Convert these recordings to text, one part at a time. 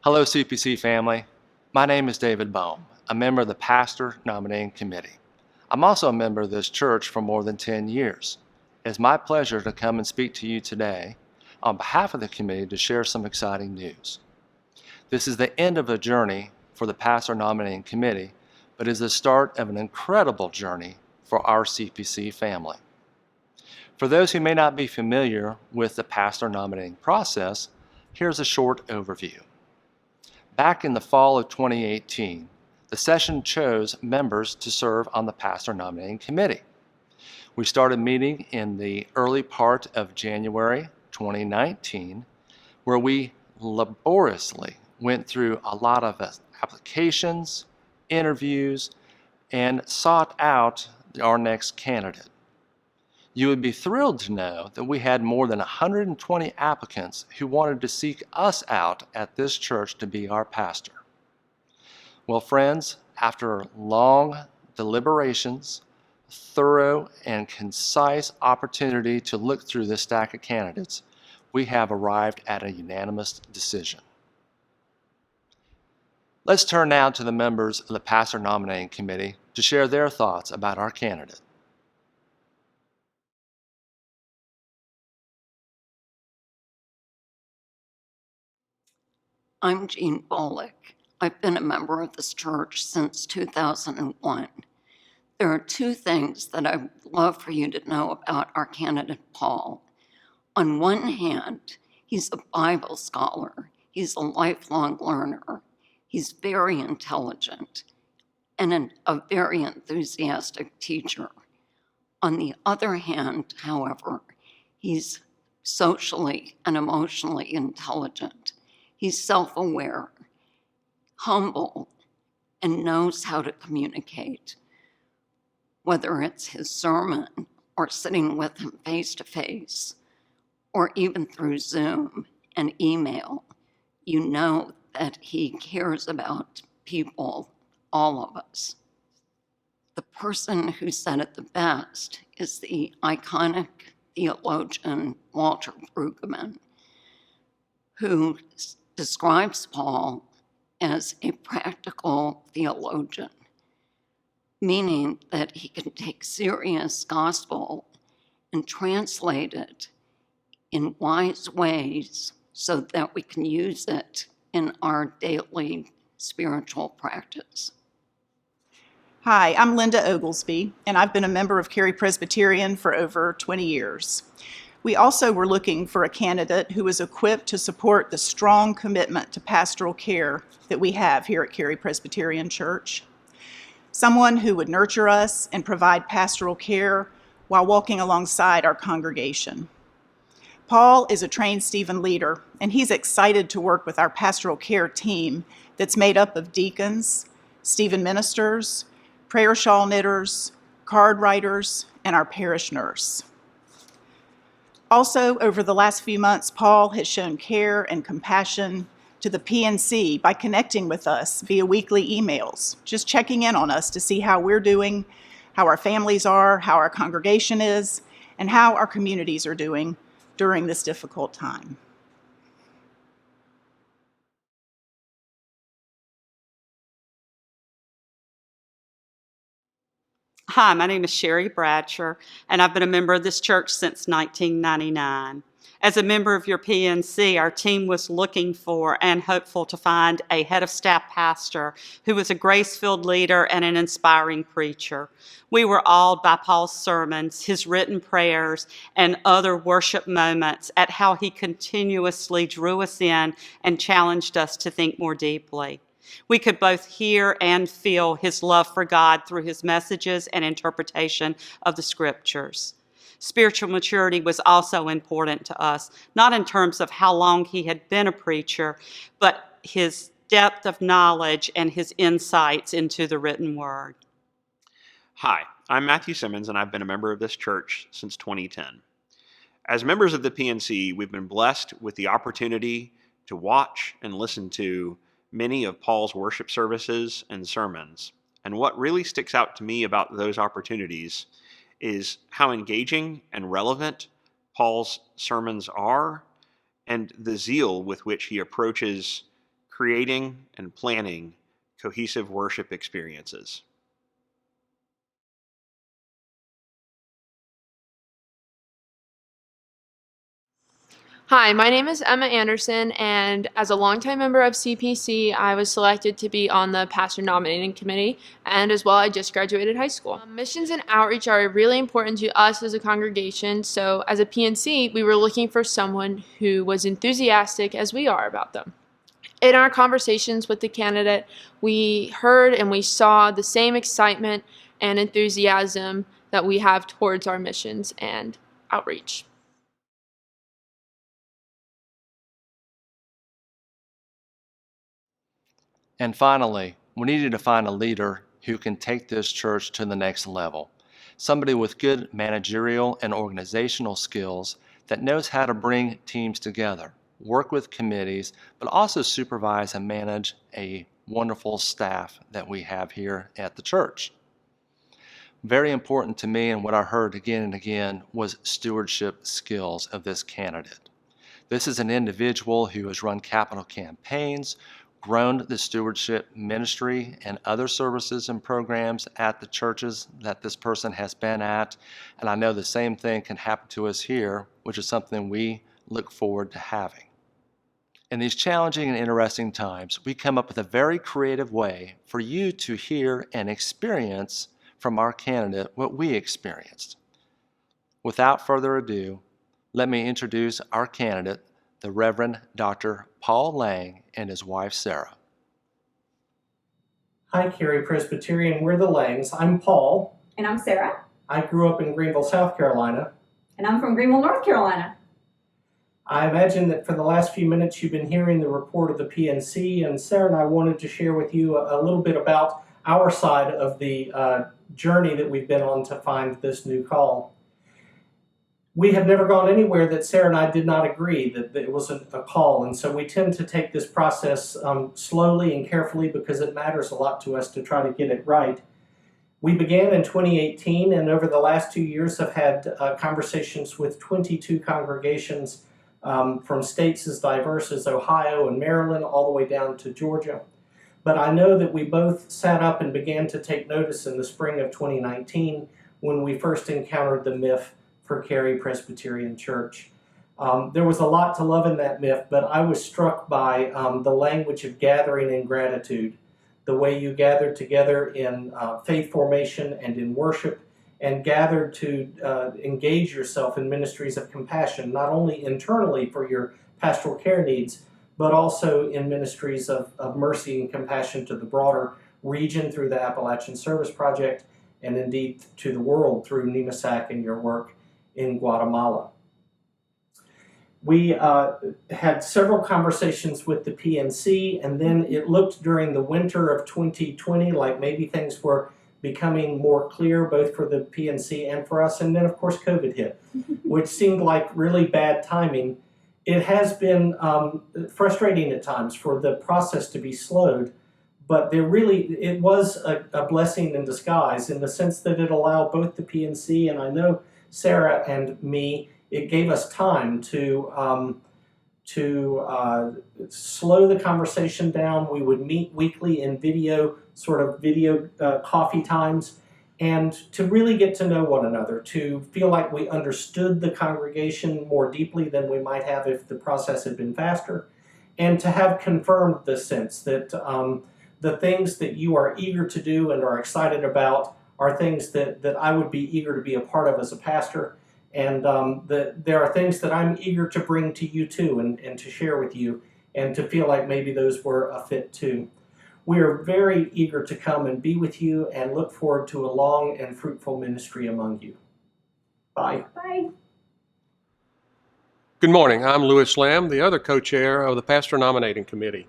Hello, CPC family. My name is David Bohm, a member of the Pastor Nominating Committee. I'm also a member of this church for more than 10 years. It's my pleasure to come and speak to you today on behalf of the committee to share some exciting news. This is the end of a journey for the Pastor Nominating Committee, but is the start of an incredible journey for our CPC family. For those who may not be familiar with the pastor nominating process, here's a short overview. Back in the fall of 2018, the session chose members to serve on the Pastor Nominating Committee. We started meeting in the early part of January 2019, where we laboriously went through a lot of applications, interviews, and sought out our next candidate. You would be thrilled to know that we had more than 120 applicants who wanted to seek us out at this church to be our pastor. Well, friends, after long deliberations, thorough and concise opportunity to look through this stack of candidates, we have arrived at a unanimous decision. Let's turn now to the members of the Pastor Nominating Committee to share their thoughts about our candidate. I'm Jean Bullock. I've been a member of this church since 2001. There are two things that I would love for you to know about our candidate, Paul. On one hand, he's a Bible scholar. He's a lifelong learner. He's very intelligent and a very enthusiastic teacher. On the other hand, however, he's socially and emotionally intelligent. He's self-aware, humble, and knows how to communicate. Whether it's his sermon or sitting with him face-to-face, or even through Zoom and email, you know that he cares about people, all of us. The person who said it the best is the iconic theologian Walter Brueggemann, who describes Paul as a practical theologian, meaning that he can take serious gospel and translate it in wise ways so that we can use it in our daily spiritual practice. Hi, I'm Linda Oglesby, and I've been a member of Cary Presbyterian for over 20 years. We also were looking for a candidate who was equipped to support the strong commitment to pastoral care that we have here at Cary Presbyterian Church. Someone who would nurture us and provide pastoral care while walking alongside our congregation. Paul is a trained Stephen leader, and he's excited to work with our pastoral care team that's made up of deacons, Stephen ministers, prayer shawl knitters, card writers, and our parish nurse. Also, over the last few months, Paul has shown care and compassion to the PNC by connecting with us via weekly emails, just checking in on us to see how we're doing, how our families are, how our congregation is, and how our communities are doing during this difficult time. Hi, my name is Sherry Bradsher, and I've been a member of this church since 1999. As a member of your PNC, our team was looking for and hopeful to find a head of staff pastor who was a grace-filled leader and an inspiring preacher. We were awed by Paul's sermons, his written prayers, and other worship moments at how he continuously drew us in and challenged us to think more deeply. We could both hear and feel his love for God through his messages and interpretation of the scriptures. Spiritual maturity was also important to us, not in terms of how long he had been a preacher, but his depth of knowledge and his insights into the written word. Hi, I'm Matthew Simmons, and I've been a member of this church since 2010. As members of the PNC, we've been blessed with the opportunity to watch and listen to many of Paul's worship services and sermons. And what really sticks out to me about those opportunities is how engaging and relevant Paul's sermons are, and the zeal with which he approaches creating and planning cohesive worship experiences. Hi, my name is Emma Anderson, and as a longtime member of CPC, I was selected to be on the Pastor Nominating Committee, and as well, I just graduated high school. Missions and outreach are really important to us as a congregation, so as a PNC, we were looking for someone who was enthusiastic as we are about them. In our conversations with the candidate, we heard and we saw the same excitement and enthusiasm that we have towards our missions and outreach. And finally, we needed to find a leader who can take this church to the next level. Somebody with good managerial and organizational skills that knows how to bring teams together, work with committees, but also supervise and manage a wonderful staff that we have here at the church. Very important to me, and what I heard again and again, was stewardship skills of this candidate. This is an individual who has run capital campaigns, grown the stewardship ministry and other services and programs at the churches that this person has been at. And I know the same thing can happen to us here, which is something we look forward to having. In these challenging and interesting times, we come up with a very creative way for you to hear and experience from our candidate what we experienced. Without further ado, let me introduce our candidate, the Reverend Dr. Paul Lang and his wife, Sarah. Hi, Cary Presbyterian. We're the Langs. I'm Paul. And I'm Sarah. I grew up in Greenville, South Carolina. And I'm from Greenville, North Carolina. I imagine that for the last few minutes you've been hearing the report of the PNC, and Sarah and I wanted to share with you a little bit about our side of the journey that we've been on to find this new call. We have never gone anywhere that Sarah and I did not agree that it was a call, and so we tend to take this process slowly and carefully because it matters a lot to us to try to get it right. We began in 2018, and over the last 2 years have had conversations with 22 congregations from states as diverse as Ohio and Maryland all the way down to Georgia. But I know that we both sat up and began to take notice in the spring of 2019 when we first encountered the myth for Cary Presbyterian Church. There was a lot to love in that myth, but I was struck by the language of gathering in gratitude, the way you gathered together in faith formation and in worship, and gathered to engage yourself in ministries of compassion, not only internally for your pastoral care needs, but also in ministries of mercy and compassion to the broader region through the Appalachian Service Project, and indeed to the world through NEMASAC and your work in Guatemala. We had several conversations with the PNC, and then it looked during the winter of 2020 like maybe things were becoming more clear both for the PNC and for us, and then of course COVID hit, which seemed like really bad timing. It has been frustrating at times for the process to be slowed, but it was a blessing in disguise in the sense that it allowed both the PNC and I know Sarah and me, it gave us time to slow the conversation down. We would meet weekly in video coffee times, and to really get to know one another, to feel like we understood the congregation more deeply than we might have if the process had been faster, and to have confirmed the sense that the things that you are eager to do and are excited about are things that I would be eager to be a part of as a pastor, and that there are things that I'm eager to bring to you too and to share with you, and to feel like maybe those were a fit too. We are very eager to come and be with you and look forward to a long and fruitful ministry among you. Bye. Bye. Good morning. I'm Louis Lamb, the other co-chair of the Pastoral Nominating Committee.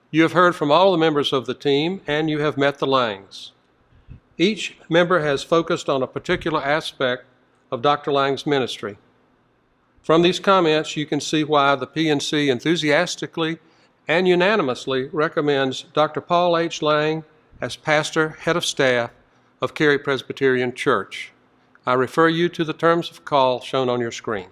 You have heard from all the members of the team, and you have met the Langs. Each member has focused on a particular aspect of Dr. Lang's ministry. From these comments, you can see why the PNC enthusiastically and unanimously recommends Dr. Paul H. Lang as pastor, head of staff of Cary Presbyterian Church. I refer you to the terms of call shown on your screen.